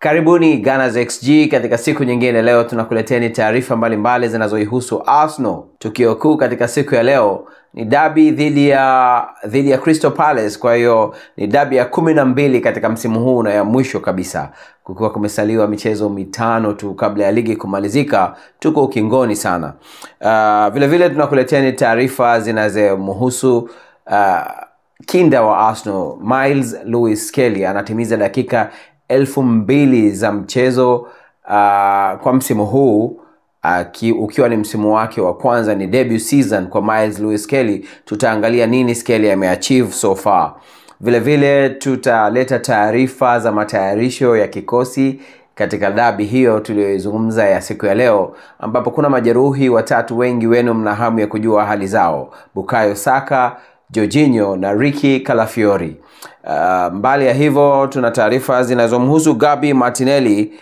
Karibuni Gunners XG katika siku nyingine. Leo tunakuleteni taarifa mbalimbali zinazoihusu Arsenal. Tukio kuu katika siku ya leo ni derby dhidi ya Crystal Palace. Kwa hiyo ni derby ya 12 katika msimu huu na ya mwisho kabisa. Kukiwa kumesaliwa michezo 5 tu kabla ya ligi kumalizika, tuko ukingoni sana. Vile vile tunakuleteni taarifa zinazomhusu kinda wa Arsenal, Miles Lewis Kelly. Anatimiza dakika 2000 za mchezo kwa msimu huu, ukiwa ni msimu wake wa kwanza, ni debut season kwa Miles Lewis Kelly. Tutaangalia nini Kelly ameachieve so far. Vile vile tutaleta taarifa za matayarisho ya kikosi katika dabi hiyo tuliyozungumza ya siku ya leo, ambapo kuna majeruhi watatu. Wengi wenu mna hamu ya kujua hali zao: Bukayo Saka, Jorginho na Ricky Calafiori. Mbali ya hivyo, tuna taarifa zinazomhusu Gabi Martinelli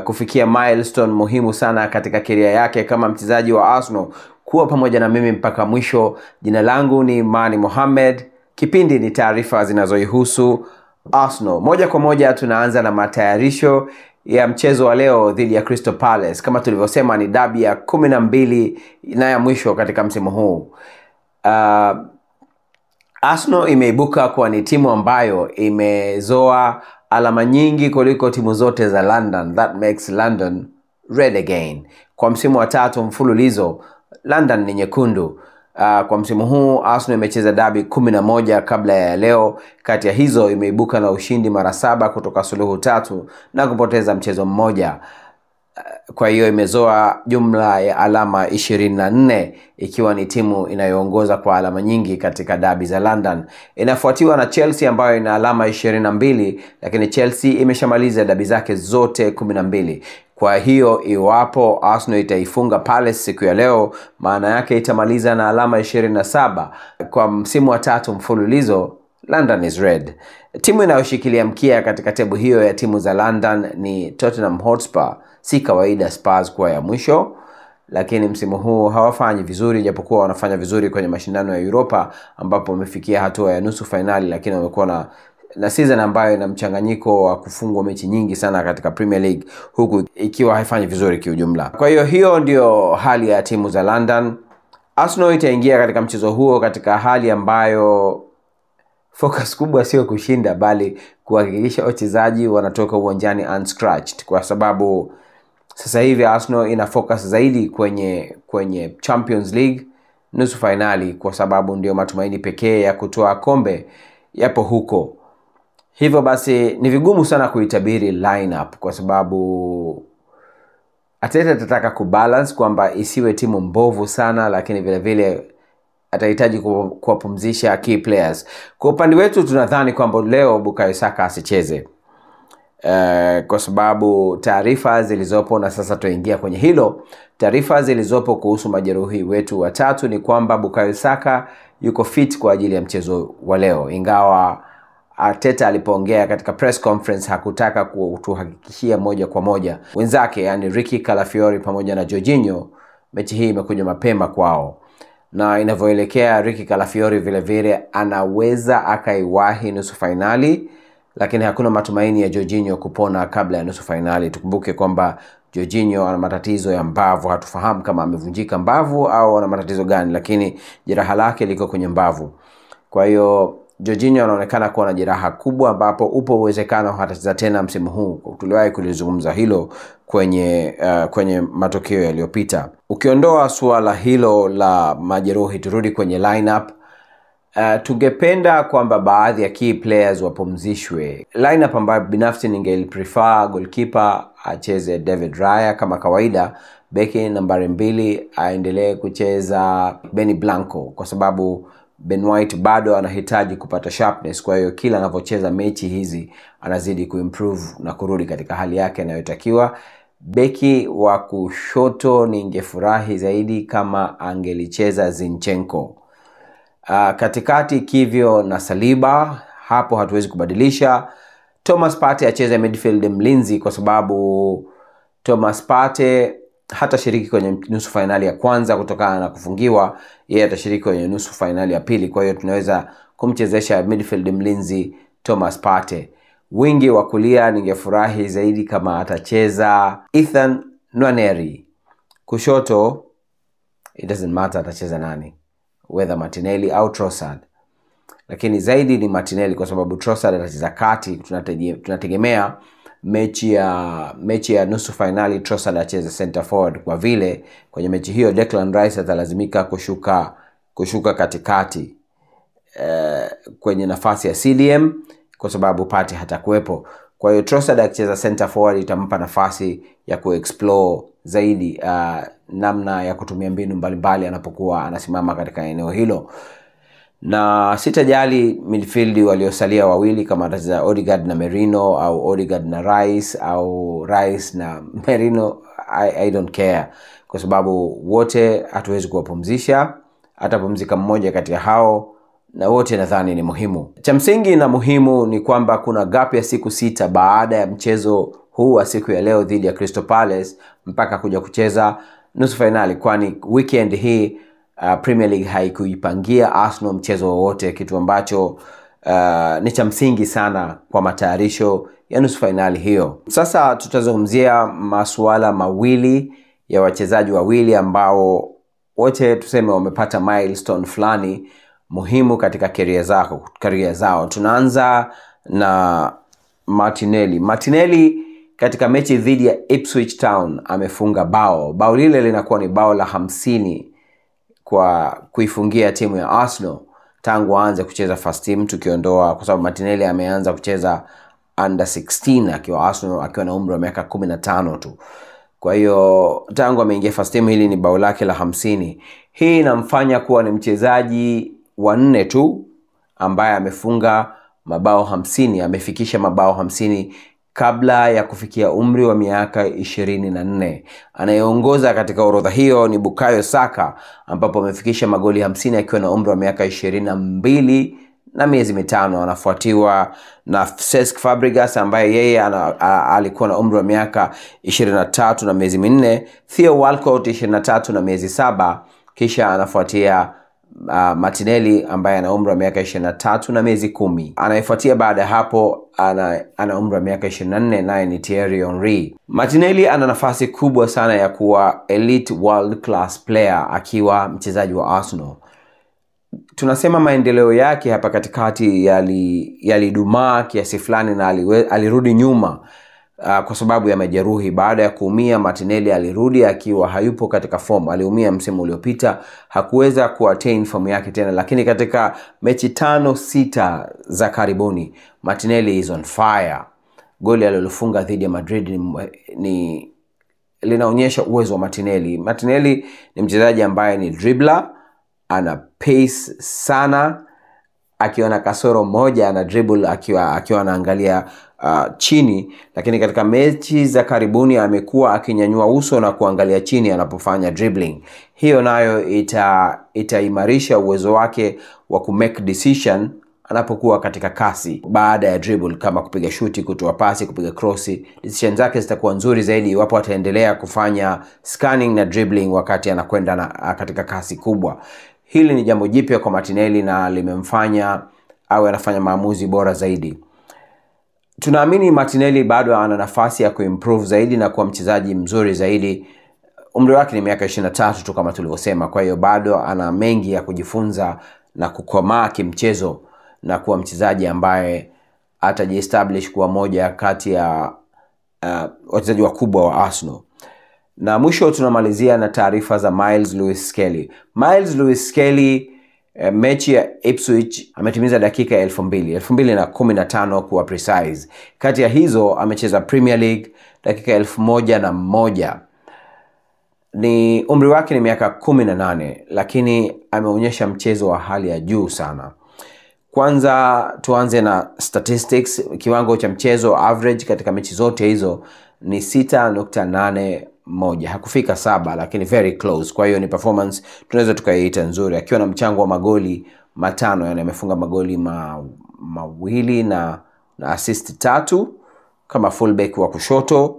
kufikia milestone muhimu sana katika career yake kama mchezaji wa Arsenal. Kuwa pamoja na mimi mpaka mwisho. Jina langu ni Mani Mohamed. Kipindi ni taarifa zinazoihusu Arsenal. Moja kwa moja tunaanza na matayarisho ya mchezo wa leo dhidi ya Crystal Palace. Kama tulivyosema, ni derby ya 12 na ya mwisho katika msimu huu. Arsenal imeibuka kwa ni timu ambayo imezoa alama nyingi kuliko timu zote za London. That makes London red again. Kwa msimu wa 3 mfululizo, London ni nyekundu. Kwa msimu huu Arsenal imecheza derby 11 kabla ya leo. Kati ya hizo imeibuka na ushindi mara 7 kutoka suluhu 3 na kupoteza mchezo mmoja. Kwa hiyo imezoa jumla ya alama 24, ikiwa ni timu inayoongoza kwa alama nyingi katika derby za London. Inafuatiwa na Chelsea ambayo ina alama 22, lakini Chelsea imeshamaliza derby zake zote 12. Kwa hiyo iwapo Arsenal itaifunga Palace siku ya leo, maana yake itamaliza na alama 27. Kwa msimu wa 3 mfululizo, London is red. Timu inayoshikilia mkia katika tebu hiyo ya timu za London ni Tottenham Hotspur. Si kawaida Spurs kuwa ya mwisho, lakini msimu huu hawafanyi vizuri, japokuwa wanafanya vizuri kwenye mashindano ya Europa ambapo wamefikia hatua ya nusu finali, lakini wamekuwa na season ambayo ina mchanganyiko wa kufungwa mechi nyingi sana katika Premier League, huku ikiwa haifanyi vizuri kiujumla. Kwa hiyo ndio hali ya timu za London. Arsenal itaingia katika mchezo huo katika hali ambayo focus kubwa sio kushinda, bali kuhakikisha wachezaji wanatoka uwanjani unscratched, kwa sababu sasa hivi Arsenal ina focus zaidi kwenye Champions League nusu finali, kwa sababu ndio matumaini pekee ya kutoa kombe yapo huko. Hivyo basi ni vigumu sana kuitabiri lineup, kwa sababu Arteta atataka kubalance kwamba isiwe timu mbovu sana, lakini vile vile atahitaji kuwapumzisha key players. Kwa upande wetu tunadhani kwamba leo Bukayo Saka asicheze, kwa sababu taarifa zilizopo, na sasa tuingia kwenye hilo, taarifa zilizopo kuhusu majeruhi wetu watatu ni kwamba Bukayo Saka yuko fit kwa ajili ya mchezo wa leo, ingawa Arteta alipoongea katika press conference hakutaka kutuhakikishia moja kwa moja. Wenzake, yani Ricky Calafiori pamoja na Jorginho, mechi hii imekuja mapema kwao, na inavyoelekea Ricky Calafiori vile vile anaweza akaiwahi nusu finali, lakini hakuna matumaini ya Jorginho kupona kabla ya nusu finali. Tukumbuke kwamba Jorginho ana matatizo ya mbavu. Hatufahamu kama amevunjika mbavu au ana matatizo gani, lakini jeraha lake liko kwenye mbavu. Kwa hiyo Jorginho anaonekana kuwa na jeraha kubwa, ambapo upo uwezekano hatacheza tena msimu huu. Tuliwahi kulizungumza hilo kwenye matokeo yaliyopita. Ukiondoa suala hilo la majeruhi, turudi kwenye lineup. Tungependa kwamba baadhi ya key players wapumzishwe. Lineup ambayo binafsi ningeprefer: goalkeeper acheze David Raya kama kawaida, beki nambari 2 aendelee kucheza Benny Blanco, kwa sababu Ben White bado anahitaji kupata sharpness. Kwa hiyo kila anapocheza mechi hizi anazidi kuimprove na kurudi katika hali yake inayotakiwa. Beki wa kushoto ningefurahi zaidi kama angelicheza Zinchenko. Katikati Kivio na Saliba, hapo hatuwezi kubadilisha. Thomas Partey acheze midfield mlinzi, kwa sababu Thomas Partey hatashiriki kwenye nusu finali ya kwanza kutokana na kufungiwa. Yeye atashiriki kwenye nusu finali ya pili, kwa hiyo tunaweza kumchezesha midfield mlinzi Thomas Partey. Wingi wa kulia ningefurahi zaidi kama atacheza Ethan Nwaneri. Kushoto it doesn't matter atacheza nani, whether Martinelli au Trossard, lakini zaidi ni Martinelli kwa sababu Trossard atacheza kati. Tunategemea mechi ya nusu finali Trossard acheze center forward, kwa vile kwenye mechi hiyo Declan Rice atalazimika kushuka katikati kwenye nafasi ya CDM kwa sababu Partey hatakuwepo. Kwa hiyo Trossard akicheza center forward itampa nafasi ya kuexplore zaidi namna ya kutumia mbinu mbalimbali anapokuwa anasimama katika eneo hilo. Na sitajali midfield waliosalia wawili kama atacheza Odegaard na Merino au Odegaard na Rice au Rice na Merino, I don't care, kwa sababu wote hatuwezi kuwapumzisha. Atapumzika mmoja kati ya hao na wote nadhani ni muhimu. Cha msingi na muhimu ni kwamba kuna gap ya siku 6 baada ya mchezo huu wa siku ya leo dhidi ya Crystal Palace mpaka kuja kucheza nusu finali, kwani weekend hii Premier League haikuipangia Arsenal mchezo wowote, kitu ambacho ni cha msingi sana kwa matayarisho ya nusu finali hiyo. Sasa tutazungumzia masuala mawili ya wachezaji wawili ambao wote tuseme wamepata milestone fulani muhimu katika career zao. Tunaanza na Martinelli. Martinelli katika mechi dhidi ya Ipswich Town amefunga bao lile linakuwa ni bao la 50 kwa kuifungia timu ya Arsenal tangu aanze kucheza first team, tukiondoa kwa sababu Martinelli ameanza kucheza under 16 akiwa Arsenal akiwa na umri wa miaka 15 tu. Kwa hiyo tangu ameingia first team, hili ni bao lake la 50. Hii inamfanya kuwa ni mchezaji wa 4 tu ambaye amefunga mabao 50, amefikisha mabao 50 kabla ya kufikia umri wa miaka 24. Anayeongoza katika orodha hiyo ni Bukayo Saka ambapo amefikisha magoli 50 akiwa na umri wa miaka 22 na miezi 5. Anafuatiwa na Cesc Fabregas ambaye yeye alikuwa na umri wa miaka 23 na miezi 4, Theo Walcott 23 na miezi 7, kisha anafuatia Martinelli ambaye ana umri wa miaka 23 na miezi 10. Anayefuatia baada hapo ana umri wa miaka 24, naye ni Thierry Henry. Martinelli ana nafasi kubwa sana ya kuwa elite world class player akiwa mchezaji wa Arsenal. Tunasema maendeleo yake hapa katikati yalidumaa kiasi fulani na alirudi nyuma kwa sababu ya majeruhi. Baada ya kuumia, Martinelli alirudi akiwa hayupo katika form. Aliumia msimu uliopita, hakuweza kuattain form yake tena, lakini katika mechi 5-6 za karibuni Martinelli is on fire. Goli alilofunga dhidi ya Madrid linaonyesha uwezo wa Martinelli. Martinelli ni mchezaji ambaye ni dribbler, ana pace sana, akiona kasoro moja ana dribble akiwa anaangalia chini, lakini katika mechi za karibuni amekuwa akinyanyua uso na kuangalia chini anapofanya dribbling. Hiyo nayo itaimarisha uwezo wake wa kumake decision anapokuwa katika kasi baada ya dribble, kama kupiga shuti, kutoa pasi, kupiga cross. Decision zake zitakuwa nzuri zaidi iwapo ataendelea kufanya scanning na dribbling wakati anakwenda katika kasi kubwa. Hili ni jambo jipya kwa Martinelli na limemfanya awe anafanya maamuzi bora zaidi. Tunaamini Martinelli bado ana nafasi ya kuimprove zaidi na kuwa mchezaji mzuri zaidi. Umri wake ni miaka 23 tu kama tulivyosema, kwa hiyo bado ana mengi ya kujifunza na kukomaa kimchezo na kuwa mchezaji ambaye atajiestablish kuwa moja kati ya wachezaji wakubwa wa Arsenal. Na mwisho tunamalizia na taarifa za Miles Lewis-Skelly. Miles Lewis-Skelly mechi ya Ipswich ametimiza dakika 2015 kuwa precise. Kati ya hizo amecheza Premier League dakika 1001. Ni umri wake ni miaka 18, lakini ameonyesha mchezo wa hali ya juu sana. Kwanza tuanze na statistics. Kiwango cha mchezo average katika mechi zote hizo ni 6.81. Hakufika 7, lakini very close. Kwa hiyo ni performance tunaweza tukaiita nzuri, akiwa na mchango wa magoli 5, yani amefunga magoli mawili na assist 3 kama fullback wa kushoto.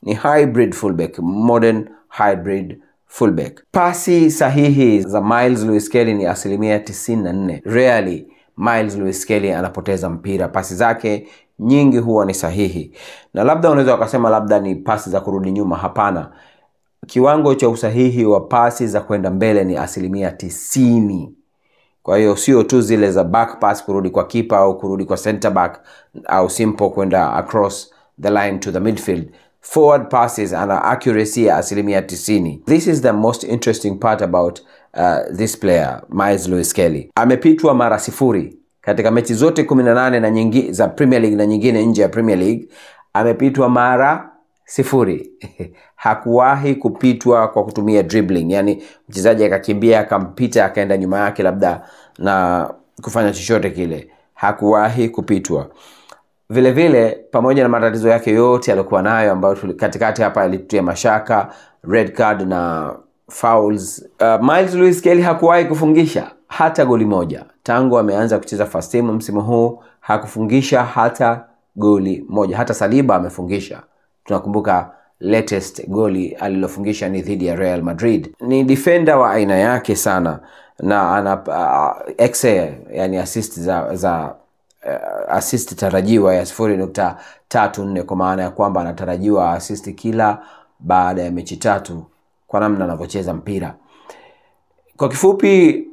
Ni hybrid fullback, modern hybrid fullback. Pasi sahihi za Miles Lewis-Skelly ni 94%. Rarely Miles Lewis-Skelly anapoteza mpira. Pasi zake nyingi huwa ni sahihi. Na labda unaweza ukasema labda ni pasi za kurudi nyuma. Hapana. Kiwango cha usahihi wa pasi za kwenda mbele ni 90%. Kwa hiyo sio tu zile za back pass kurudi kwa keeper au kurudi kwa center back au simple kwenda across the line to the midfield. Forward passes ana accuracy ya 90%. This is the most interesting part about this player, Myles Lewis Kelly. Amepitwa mara 0 katika mechi zote 18 na nyingi za Premier League na nyingine nje ya Premier League. Amepitwa mara 0. Hakuwahi kupitwa kwa kutumia dribbling, yani mchezaji akakimbia akampita akaenda nyuma yake labda na kufanya chochote kile. Hakuwahi kupitwa. Vile vile pamoja na matatizo yake yote alikuwa nayo ambayo katikati hapa alitutia mashaka, red card na fouls, Myles Lewis Kelly hakuwahi kufungisha hata goli moja tangu ameanza kucheza first team msimu huu. Hakufungisha hata goli moja. Hata Saliba amefungisha. Tunakumbuka latest goli alilofungisha ni dhidi ya Real Madrid. Ni defender wa aina yake sana na ana XA, yani assist za assist tarajiwa ya 0.34, kwa maana ya kwamba anatarajiwa assist kila baada ya mechi 3 kwa namna anavyocheza mpira. Kwa kifupi,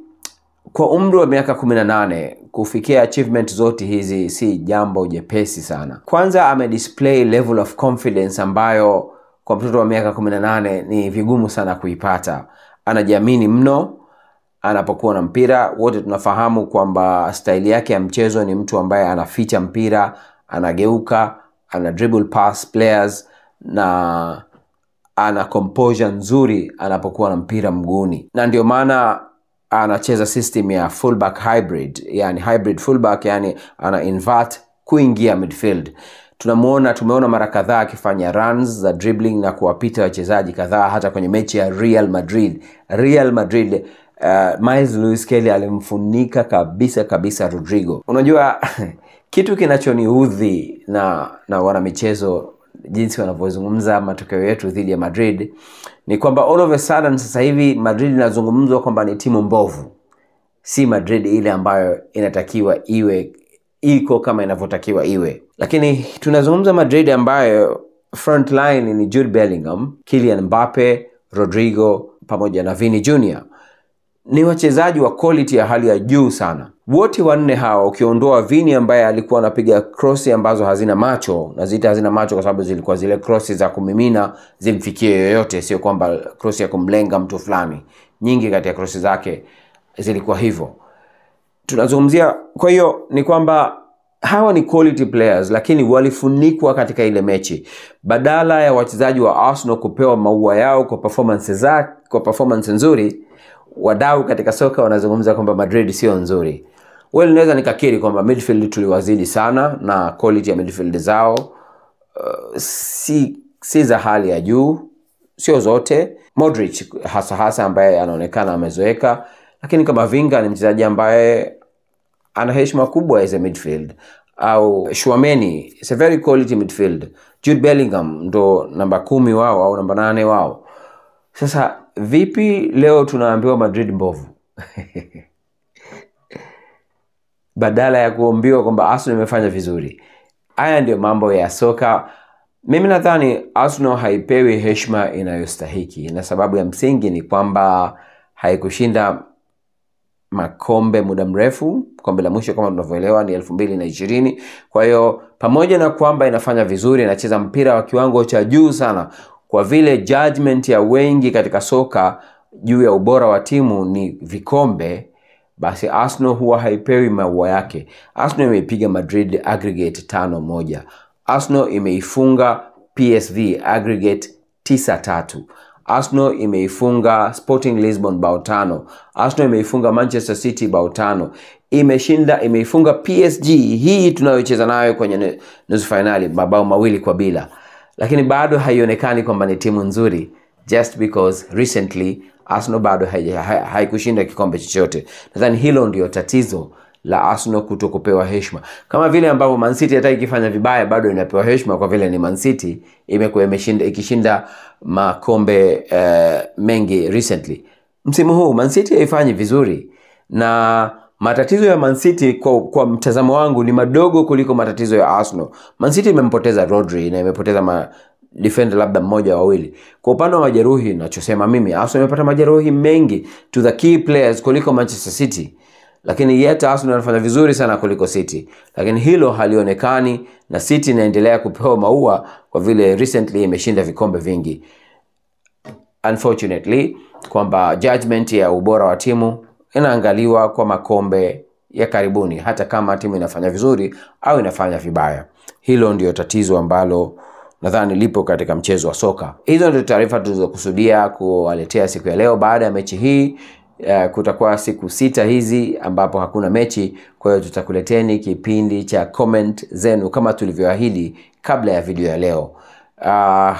kwa umri wa miaka 18 kufikia achievement zote hizi si jambo jepesi sana. Kwanza amedisplay level of confidence ambayo kwa mtoto wa miaka 18 ni vigumu sana kuipata. Anajiamini mno anapokuwa na mpira. Wote tunafahamu kwamba style yake ya mchezo ni mtu ambaye anaficha mpira, anageuka, ana dribble pass players na ana composure nzuri anapokuwa na mpira mguuni. Na ndio maana anacheza system ya fullback hybrid, yani hybrid fullback, yani ana invert kuingia midfield. Tumeona mara kadhaa akifanya runs za dribbling na kuwapita wachezaji kadhaa hata kwenye mechi ya Real Madrid. Myles Lewis Kelly alimfunika kabisa Rodrigo. Unajua kitu kinachoniudhi na wana michezo jinsi wanavyozungumza matokeo yetu dhidi ya Madrid ni kwamba all of a sudden sasa hivi Madrid inazungumzwa kwamba ni timu mbovu. Si Madrid ile ambayo inatakiwa iwe iko kama inavyotakiwa iwe. Lakini tunazungumza Madrid ambayo front line ni Jude Bellingham, Kylian Mbappe, Rodrigo pamoja na Vini Jr. Ni wachezaji wa quality ya hali ya juu sana. Wote wanne hao ukiondoa Vini ambaye alikuwa anapiga cross ambazo hazina macho, na hazina macho kwa sababu zilikuwa zile cross za kumimina zimfikie yoyote, sio kwamba cross ya kumlenga mtu fulani. Nyingi kati ya cross zake zilikuwa hivyo. Tunazungumzia, kwa hiyo ni kwamba hawa ni quality players lakini walifunikwa katika ile mechi. Badala ya wachezaji wa Arsenal kupewa maua yao kwa performance nzuri, wadau katika soka wanazungumza kwamba Madrid sio nzuri. Naweza nikakiri kwamba midfield tuliwazidi sana na quality ya midfield zao si za hali ya juu, sio zote. Modric hasa ambaye anaonekana amezoeka, lakini kama Vinga ni mchezaji ambaye ana heshima kubwa as a midfield. Au Tchouameni, it's a very quality midfield. Jude Bellingham ndo namba 10 wao au namba 8 wao. Sasa vipi leo tunaambiwa Madrid mbovu? Badala ya kuambiwa kwamba Arsenal imefanya vizuri. Haya ndio mambo ya soka. Mimi nadhani Arsenal haipewi heshima inayostahiki, na sababu ya msingi ni kwamba haikushinda makombe muda mrefu. Kombe la mwisho kama tunavyoelewa ni 2020. Kwa hiyo pamoja na kwamba inafanya vizuri, inacheza mpira wa kiwango cha juu sana, kwa vile judgment ya wengi katika soka juu ya ubora wa timu ni vikombe, basi Arsenal huwa haipewi maua yake. Arsenal imeipiga Madrid aggregate 5-1. Arsenal imeifunga PSV aggregate 9-3. Arsenal imeifunga Sporting Lisbon bao 5. Arsenal imeifunga Manchester City bao 5. Imeifunga PSG hii tunayocheza nayo kwenye nusu finali mabao 2-0. Lakini bado haionekani kwamba ni timu nzuri, just because recently Arsenal bado haikushinda kikombe chochote. Nadhani hilo ndio tatizo la Arsenal kutokupewa heshima. Kama vile ambavyo Man City hata ikifanya vibaya bado inapewa heshima kwa vile ni Man City, imekuwa ikishinda makombe mengi recently. Msimu huu Man City haifanyi vizuri na Matatizo ya Man City kwa mtazamo wangu ni madogo kuliko matatizo ya Arsenal. Man City imempoteza Rodri na imepoteza defender labda mmoja wawili. Kwa upande wa majeruhi, ninachosema mimi, Arsenal imepata majeruhi mengi to the key players kuliko Manchester City. Lakini yet Arsenal anafanya vizuri sana kuliko City. Lakini hilo halionekani, na City inaendelea kupewa maua kwa vile recently imeshinda vikombe vingi. Unfortunately, kwamba judgment ya ubora wa timu inaangaliwa kwa makombe ya karibuni, hata kama timu inafanya vizuri au inafanya vibaya. Hilo ndio tatizo ambalo nadhani lipo katika mchezo wa soka. Hizo ndio taarifa tulizokusudia kuwaletea siku ya leo. Baada ya mechi hii kutakuwa siku 6 hizi ambapo hakuna mechi. Kwa hiyo tutakuleteni kipindi cha comment zenu kama tulivyoahidi kabla ya video ya leo.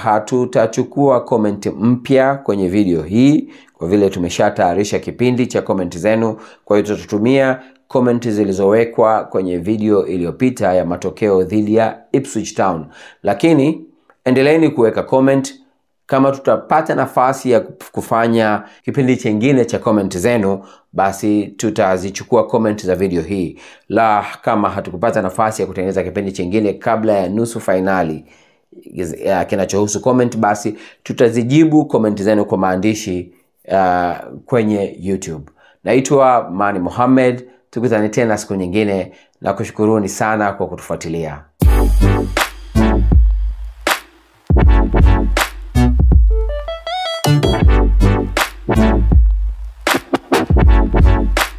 Hatutachukua comment mpya kwenye video hii kwa vile tumeshatayarisha kipindi cha comment zenu. Kwa hiyo tutatumia comment zilizowekwa kwenye video iliyopita ya matokeo dhidi ya Ipswich Town. Lakini endeleeni kuweka comment. Kama tutapata nafasi ya kufanya kipindi kingine cha comment zenu, basi tutazichukua comment za video hii. La kama hatukupata nafasi ya kutengeneza kipindi kingine kabla ya nusu finali kinachohusu comment, basi tutazijibu comment zenu kwa maandishi kwenye YouTube. Naitwa Mani Mohamed. Tukutane tena siku nyingine, na kushukuruni sana kwa kutufuatilia.